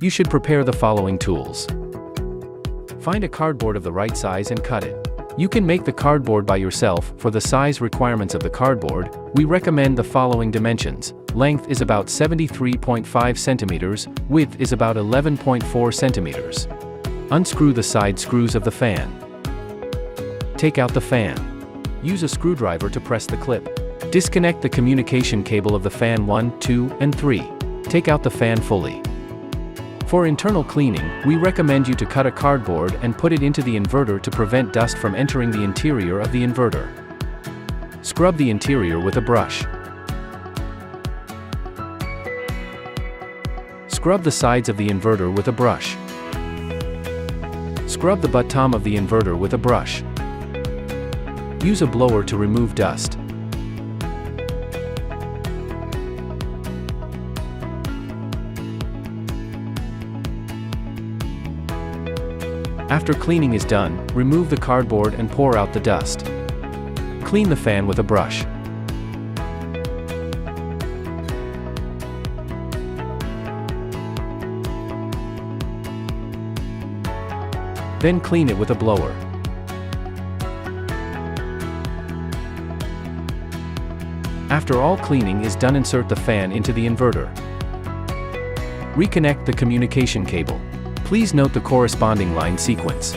You should prepare the following tools. Find a cardboard of the right size and cut it. You can make the cardboard by yourself. For the size requirements of the cardboard, we recommend the following dimensions. Length is about 73.5 centimeters, width is about 11.4 centimeters. Unscrew the side screws of the fan. Take out the fan. Use a screwdriver to press the clip. Disconnect the communication cable of the fan 1, 2, and 3. Take out the fan fully. For internal cleaning, we recommend you to cut a cardboard and put it into the inverter to prevent dust from entering the interior of the inverter. Scrub the interior with a brush. Scrub the sides of the inverter with a brush. Scrub the bottom of the inverter with a brush. Use a blower to remove dust. After cleaning is done, remove the cardboard and pour out the dust. Clean the fan with a brush. Then clean it with a blower. After all cleaning is done, insert the fan into the inverter. Reconnect the communication cable. Please note the corresponding line sequence.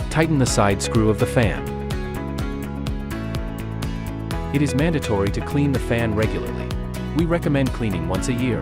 Tighten the side screw of the fan. It is mandatory to clean the fan regularly. We recommend cleaning once a year.